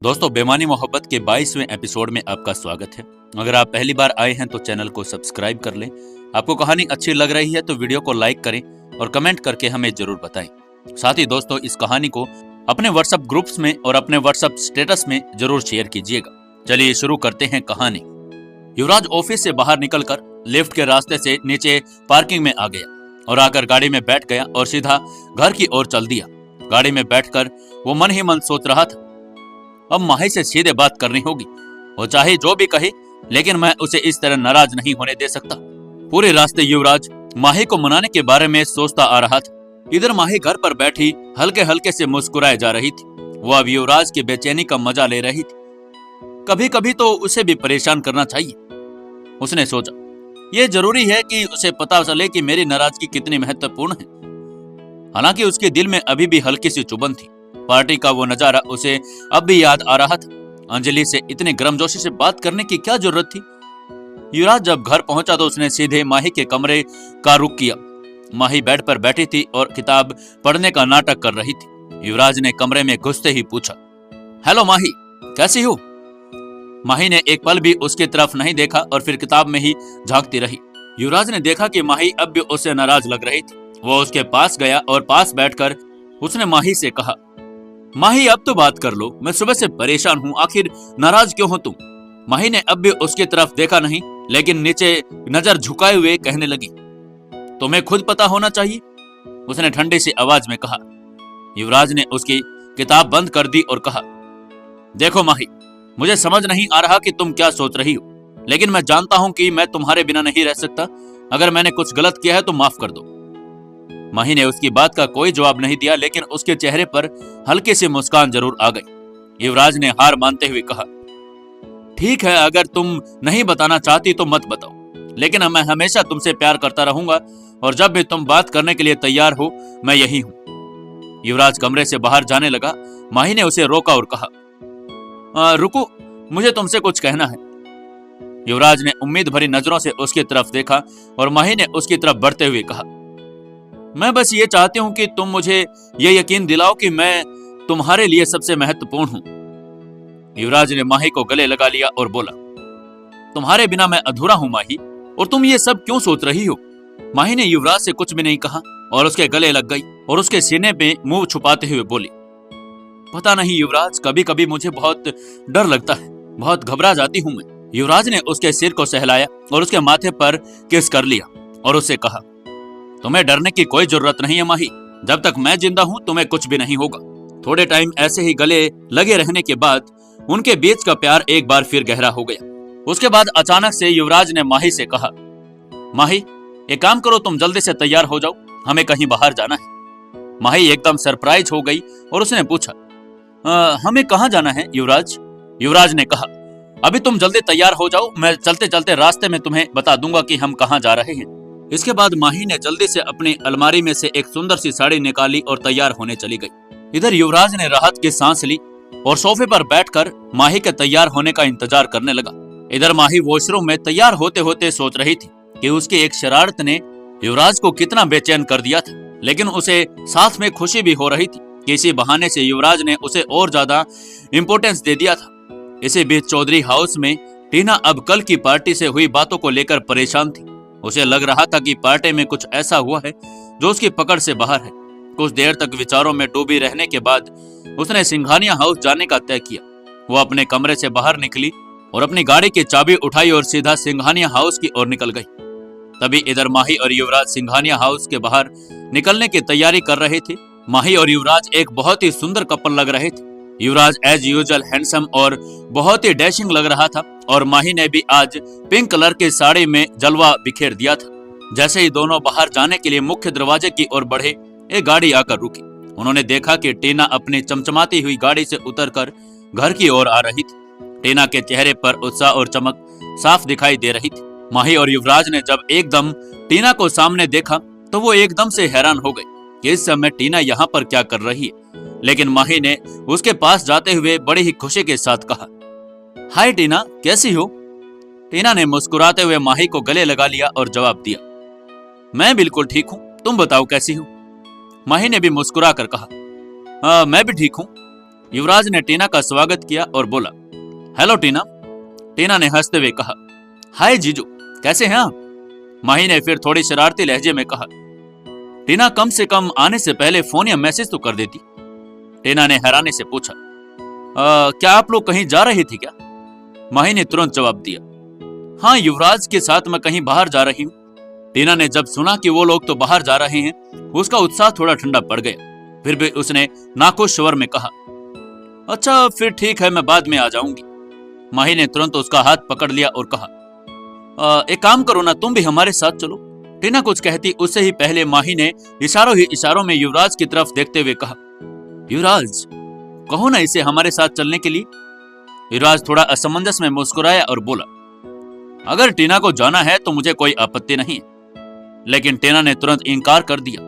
दोस्तों, बेमानी मोहब्बत के 22वें एपिसोड में आपका स्वागत है। अगर आप पहली बार आए हैं तो चैनल को सब्सक्राइब कर लें। आपको कहानी अच्छी लग रही है तो वीडियो को लाइक करें और कमेंट करके हमें जरूर बताएं। साथ ही दोस्तों, इस कहानी को अपने व्हाट्सएप ग्रुप्स में और अपने व्हाट्सएप स्टेटस में जरूर शेयर कीजिएगा। चलिए शुरू करते हैं कहानी। युवराज ऑफिस से बाहर निकलकर लिफ्ट के रास्ते से नीचे पार्किंग में आ गया और आकर गाड़ी में बैठ गया और सीधा घर की ओर चल दिया। गाड़ी में बैठकर वो मन ही मन सोच रहा था, अब माही से सीधे बात करनी होगी। वो चाहे जो भी कहे, लेकिन मैं उसे इस तरह नाराज नहीं होने दे सकता। पूरे रास्ते युवराज माही को मनाने के बारे में सोचता आ रहा था। इधर माही घर पर बैठी हल्के हल्के से मुस्कुराए जा रही थी। वो अब युवराज की बेचैनी का मजा ले रही थी। कभी कभी तो उसे भी परेशान करना चाहिए, उसने सोचा। ये जरूरी है कि उसे पता चले कि मेरी नाराजगी कितनी महत्वपूर्ण है। हालांकि उसके दिल में अभी भी हल्की सी चुभन थी। पार्टी का वो नजारा उसे अब भी याद आ रहा था। अंजलि से इतने गर्मजोशी से बात करने की क्या जरूरत थी। युवराज जब घर पहुंचा तो उसने सीधे माही के कमरे का रुख किया। माही बेड पर बैठी थी और किताब पढ़ने का नाटक कर रही थी। युवराज ने कमरे में घुसते ही पूछा, हेलो माही, कैसी हो? माही ने एक पल भी उसकी तरफ नहीं देखा और फिर किताब में ही झांकती रही। युवराज ने देखा कि माही अब भी उससे नाराज लग रही थी। वो उसके पास गया और पास बैठकर उसने माही से कहा, माही अब तो बात कर लो, मैं सुबह से परेशान हूँ, आखिर नाराज क्यों हो तुम? माही ने अब भी उसकी तरफ देखा नहीं, लेकिन नीचे नजर झुकाए हुए कहने लगी, तुम्हें खुद पता होना चाहिए, उसने ठंडी सी आवाज में कहा। युवराज ने उसकी किताब बंद कर दी और कहा, देखो माही, मुझे समझ नहीं आ रहा कि तुम क्या सोच रही हो, लेकिन मैं जानता हूं कि मैं तुम्हारे बिना नहीं रह सकता। अगर मैंने कुछ गलत किया है तो माफ कर दो। माही ने उसकी बात का कोई जवाब नहीं दिया, लेकिन उसके चेहरे पर हल्की सी मुस्कान जरूर आ गई। युवराज ने हार मानते हुए कहा, ठीक है, अगर तुम नहीं बताना चाहती तो मत बताओ, लेकिन मैं हमेशा तुमसे प्यार करता रहूंगा और जब भी तुम बात करने के लिए तैयार हो मैं यही हूं। युवराज कमरे से बाहर जाने लगा। माही ने उसे रोका और कहा, रुको, मुझे तुमसे कुछ कहना है। युवराज ने उम्मीद भरी नजरों से उसकी तरफ देखा और माही ने उसकी तरफ बढ़ते हुए कहा, मैं बस ये चाहती हूं कि तुम मुझे ये यकीन दिलाओ कि मैं तुम्हारे लिए सबसे महत्वपूर्ण हूं। युवराज ने माही को गले लगा लिया और बोला, तुम्हारे बिना मैं अधूरा हूं माही, और तुम ये सब क्यों सोच रही हो? माही ने युवराज से कुछ भी नहीं कहा और उसके गले लग गई और उसके सीने पे मुंह छुपाते हुए बोली, पता नहीं युवराज, कभी कभी मुझे बहुत डर लगता है, बहुत घबरा जाती हूं मैं। युवराज ने उसके सिर को सहलाया और उसके माथे पर किस कर लिया और उससे कहा, तुम्हें डरने की कोई जरूरत नहीं है माही, जब तक मैं जिंदा हूं तुम्हें कुछ भी नहीं होगा। थोड़े टाइम ऐसे ही गले लगे रहने के बाद उनके बीच का प्यार एक बार फिर गहरा हो गया। उसके बाद अचानक से युवराज ने माही से कहा, माही, एक काम करो, तुम जल्दी से तैयार हो जाओ, हमें कहीं बाहर जाना है। माही एकदम सरप्राइज हो गई और उसने पूछा, हमें कहाँ जाना है युवराज? युवराज ने कहा, अभी तुम जल्दी तैयार हो जाओ, मैं चलते चलते रास्ते में तुम्हें बता दूंगा कि हम कहाँ जा रहे हैं। इसके बाद माही ने जल्दी से अपनी अलमारी में से एक सुंदर सी साड़ी निकाली और तैयार होने चली गई। इधर युवराज ने राहत की सांस ली और सोफे पर बैठकर माही के तैयार होने का इंतजार करने लगा। इधर माही वॉशरूम में तैयार होते होते सोच रही थी कि उसकी एक शरारत ने युवराज को कितना बेचैन कर दिया था, लेकिन उसे साथ में खुशी भी हो रही थी कि इसी बहाने से युवराज ने उसे और ज्यादा इम्पोर्टेंस दे दिया था। इसी बीच चौधरी हाउस में टीना अब कल की पार्टी से हुई बातों को लेकर परेशान थी। उसे लग रहा था कि पार्टी में कुछ ऐसा हुआ है जो उसकी पकड़ से बाहर है। कुछ देर तक विचारों में डूबी रहने के बाद उसने सिंघानिया हाउस जाने का तय किया। वो अपने कमरे से बाहर निकली और अपनी गाड़ी की चाबी उठाई और सीधा सिंघानिया हाउस की ओर निकल गई। तभी इधर माही और युवराज सिंघानिया हाउस के बाहर निकलने की तैयारी कर रहे थे। माही और युवराज एक बहुत ही सुंदर कपल लग रहे थे। युवराज एज यूजुअल हैंडसम और बहुत ही डैशिंग लग रहा था और माही ने भी आज पिंक कलर की साड़ी में जलवा बिखेर दिया था। जैसे ही दोनों बाहर जाने के लिए मुख्य दरवाजे की ओर बढ़े, एक गाड़ी आकर रुकी। उन्होंने देखा कि टीना अपनी चमचमाती हुई गाड़ी से उतरकर घर की ओर आ रही थी। टीना के चेहरे पर उत्साह और चमक साफ दिखाई दे रही थी। माही और युवराज ने जब एकदम टीना को सामने देखा तो वो एकदम से हैरान हो गए कि इस समय टीना यहाँ पर क्या कर रही है। लेकिन माही ने उसके पास जाते हुए बड़ी ही खुशी के साथ कहा, हाय टीना, कैसी हो? टीना ने मुस्कुराते हुए माही को गले लगा लिया और जवाब दिया, मैं बिल्कुल ठीक हूँ, तुम बताओ कैसी हो? माही ने भी मुस्कुरा कर कहा, मैं भी ठीक हूँ। युवराज ने टीना का स्वागत किया और बोला, हेलो टीना। टीना ने हंसते हुए कहा, हाय जीजू, कैसे हैं आप? माही ने फिर थोड़ी शरारती लहजे में कहा, टीना कम से कम आने से पहले फोन या मैसेज तो कर देती। टीना ने हैरानी से पूछा, क्या आप लोग कहीं जा रही थी क्या? माही ने तुरंत जवाब दिया, हाँ, युवराज के साथ मैं कहीं बाहर जा रही हूँ। टीना ने जब सुना कि वो लोग तो बाहर जा रहे हैं, उसका उत्साह थोड़ा ठंडा पड़ गया। फिर भी उसने नाखुश स्वर में कहा, अच्छा फिर ठीक है, मैं बाद में आ जाऊंगी। माही ने तुरंत उसका हाथ पकड़ लिया और कहा, एक काम करो ना, तुम भी हमारे साथ चलो। टीना कुछ कहती उससे ही पहले माही ने इशारों में युवराज की तरफ देखते हुए कहा, युवराज, कहो ना इसे हमारे साथ चलने के लिए। युवराज थोड़ा असमंजस में मुस्कुराया और बोला, अगर टीना को जाना है तो मुझे कोई आपत्ति नहीं है। लेकिन टीना ने तुरंत इनकार कर दिया,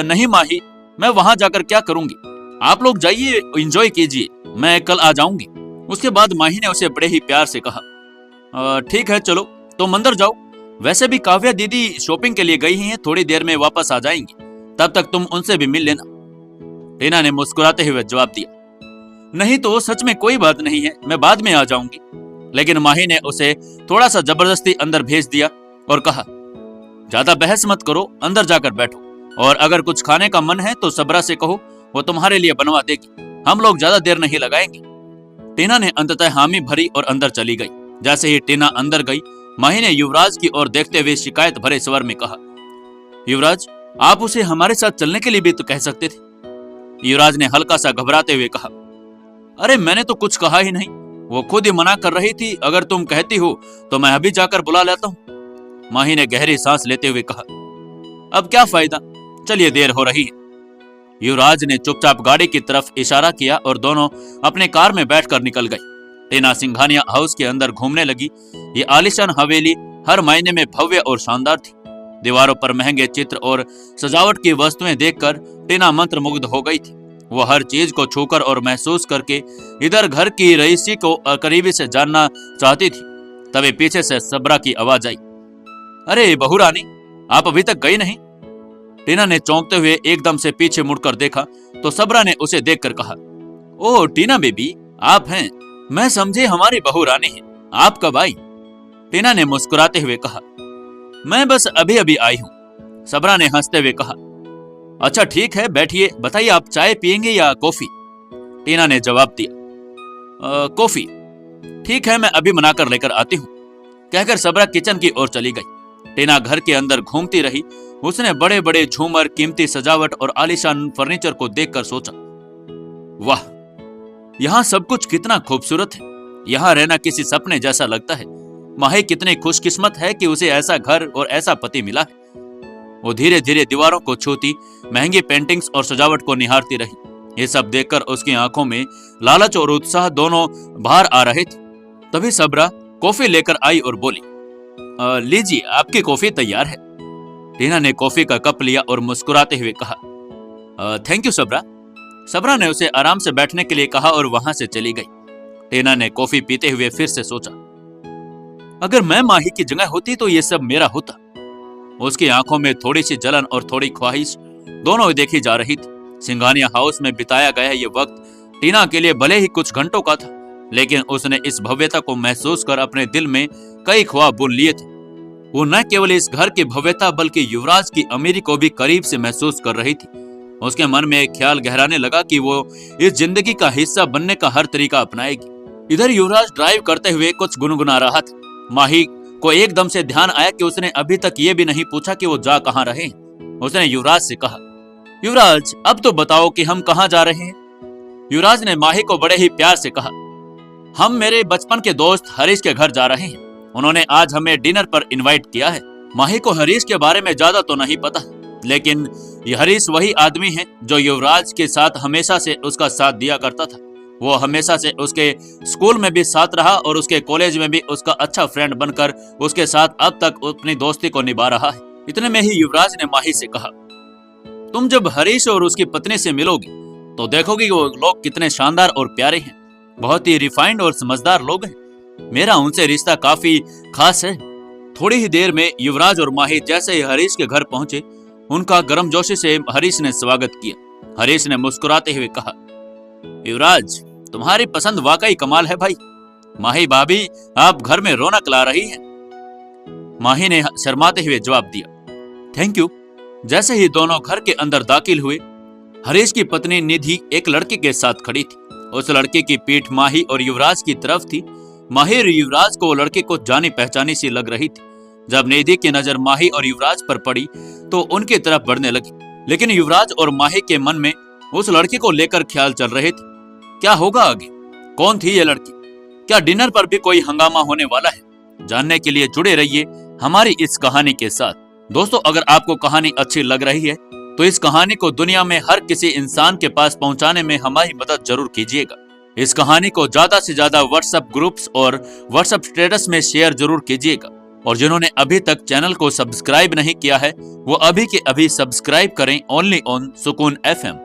नहीं माही, मैं वहां जाकर क्या करूंगी? आप लोग जाइए, एंजॉय कीजिए, मैं कल आ जाऊंगी। उसके बाद माही ने उसे बड़े ही प्यार से कहा, ठीक है चलो, तुम अंदर जाओ। वैसे भी काव्या दीदी शॉपिंग के लिए गई हैं, थोड़ी देर में वापस आ जाएंगी, तब तक तुम उनसे भी मिल लेना। टीना ने मुस्कुराते हुए जवाब दिया, नहीं तो सच में कोई बात नहीं है, मैं बाद में आ जाऊंगी। लेकिन माही ने उसे थोड़ा सा जबरदस्ती अंदर भेज दिया और कहा, ज्यादा बहस मत करो, अंदर जाकर बैठो, और अगर कुछ खाने का मन है तो सबरा से कहो, वो तुम्हारे लिए बनवा देगी। हम लोग ज्यादा देर नहीं लगाएंगे। टीना ने अंततः हामी भरी और अंदर चली गई। जैसे ही टीना अंदर गई, माही ने युवराज की ओर देखते हुए शिकायत भरे स्वर में कहा, युवराज, आप उसे हमारे साथ चलने के लिए भी तो कह सकते थे। युवराज ने हल्का सा घबराते हुए कहा, अरे मैंने तो कुछ कहा ही नहीं, वो खुद ही मना कर रही थी। अगर तुम कहती हो तो मैं अभी जाकर बुला लेता हूँ। माही ने गहरी सांस लेते हुए कहा, अब क्या फायदा, चलिए देर हो रही है। युवराज ने चुपचाप गाड़ी की तरफ इशारा किया और दोनों अपने कार में बैठकर निकल गए। टीना सिंघानिया हाउस के अंदर घूमने लगी। ये आलीशान हवेली हर मायने में भव्य और शानदार थी। दीवारों पर महंगे चित्र और सजावट की वस्तुएं देखकर टीना मंत्रमुग्ध हो गई थी। वो हर चीज को छूकर और महसूस करके इधर घर की रईसी को करीबी से जानना चाहती थी। तभी पीछे से सबरा की आवाज आई, अरे बहू रानी, आप अभी तक गई नहीं? टीना ने चौंकते हुए एकदम से पीछे मुड़कर देखा तो सबरा ने उसे देखकर कहा, ओह टीना बेबी, आप हैं? मैं समझे हमारी बहू रानी है, आप कब आई? टीना ने मुस्कुराते हुए कहा, मैं बस अभी अभी आई हूँ। सबरा ने हंसते हुए कहा, अच्छा ठीक है, बैठिए, बताइए आप चाय पियेंगे या कॉफी? टीना ने जवाब दिया, कॉफी। ठीक है, मैं अभी बनाकर लेकर आती हूँ, कहकर सबरा किचन की ओर चली गई। टीना घर के अंदर घूमती रही। उसने बड़े बड़े झूमर, कीमती सजावट और आलीशान फर्नीचर को देखकर सोचा, वाह, यहाँ सब कुछ कितना खूबसूरत है। यहाँ रहना किसी सपने जैसा लगता है। माही कितनी खुशकिस्मत है कि उसे ऐसा घर और ऐसा पति मिला है। वो धीरे धीरे दीवारों को छूती, महंगी पेंटिंग्स और सजावट को निहारती रही। ये सब देखकर उसकी आंखों में लालच और उत्साह दोनों बाहर आ रहे थे। तभी सबरा कॉफी लेकर आई और बोली, लीजिए, आपकी कॉफी तैयार है। टीना ने कॉफी का कप लिया और मुस्कुराते हुए कहा, थैंक यू सबरा। सबरा ने उसे आराम से बैठने के लिए कहा और वहां से चली गई। टीना ने कॉफी पीते हुए फिर से सोचा, अगर मैं माही की जगह होती तो ये सब मेरा होता। उसकी आंखों में थोड़ी सी जलन और थोड़ी ख्वाहिश दोनों देखी जा रही थी। सिंघानिया हाउस में बिताया गया ये वक्त टीना के लिए भले ही कुछ घंटों का था, लेकिन उसने इस भव्यता को महसूस कर अपने दिल में कई ख्वाब बुन लिए थे। वो न केवल इस घर की भव्यता बल्कि युवराज की अमीरी को भी करीब से महसूस कर रही थी। उसके मन में एक ख्याल गहराने लगा कि वो इस जिंदगी का हिस्सा बनने का हर तरीका अपनाएगी। इधर युवराज ड्राइव करते हुए कुछ गुनगुना रहा था। माही को एकदम से ध्यान आया कि उसने अभी तक ये भी नहीं पूछा कि वो जा कहाँ रहे हैं। उसने युवराज से कहा, युवराज, अब तो बताओ कि हम कहाँ जा रहे हैं? युवराज ने माही को बड़े ही प्यार से कहा, हम मेरे बचपन के दोस्त हरीश के घर जा रहे हैं। उन्होंने आज हमें डिनर पर इनवाइट किया है। माही को हरीश के बारे में ज्यादा तो नहीं पता, लेकिन ये हरीश वही आदमी है जो युवराज के साथ हमेशा से उसका साथ दिया करता था। वो हमेशा से उसके स्कूल में भी साथ रहा और उसके कॉलेज में भी उसका अच्छा फ्रेंड बनकर उसके साथ अब तक अपनी दोस्ती को निभा रहा है। इतने में ही युवराज ने माही से कहा, तुम जब हरीश और उसकी पत्नी से मिलोगी तो देखोगी वो लोग कितने शानदार और प्यारे हैं। बहुत ही रिफाइंड और समझदार लोग हैं। मेरा उनसे रिश्ता काफी खास है। थोड़ी ही देर में युवराज और माही जैसे ही हरीश के घर पहुंचे, उनका गर्मजोशी से हरीश ने स्वागत किया। हरीश ने मुस्कुराते हुए कहा, युवराज, तुम्हारी पसंद वाकई कमाल है भाई। माही भाभी, आप घर में रौनक ला रही हैं। माही ने शर्माते हुए जवाब दिया, थैंक यू। जैसे ही दोनों घर के अंदर दाखिल हुए, हरीश की पत्नी निधि एक लड़के के साथ खड़ी थी। उस लड़के की पीठ माही और युवराज की तरफ थी। माही और युवराज को लड़के को जानी पहचानी सी लग रही थी। जब निधि की नजर माही और युवराज पर पड़ी तो उनकी तरफ बढ़ने लगी, लेकिन युवराज और माही के मन में उस लड़के को लेकर ख्याल चल रहे थे। क्या होगा आगे? कौन थी ये लड़की? क्या डिनर पर भी कोई हंगामा होने वाला है? जानने के लिए जुड़े रहिए हमारी इस कहानी के साथ। दोस्तों, अगर आपको कहानी अच्छी लग रही है तो इस कहानी को दुनिया में हर किसी इंसान के पास पहुंचाने में हमारी मदद जरूर कीजिएगा। इस कहानी को ज्यादा से ज्यादा व्हाट्सएप ग्रुप्स और व्हाट्सएप स्टेटस में शेयर जरूर कीजिएगा। और जिन्होंने अभी तक चैनल को सब्सक्राइब नहीं किया है वो अभी के अभी सब्सक्राइब करें, ओनली ऑन सुकून FM।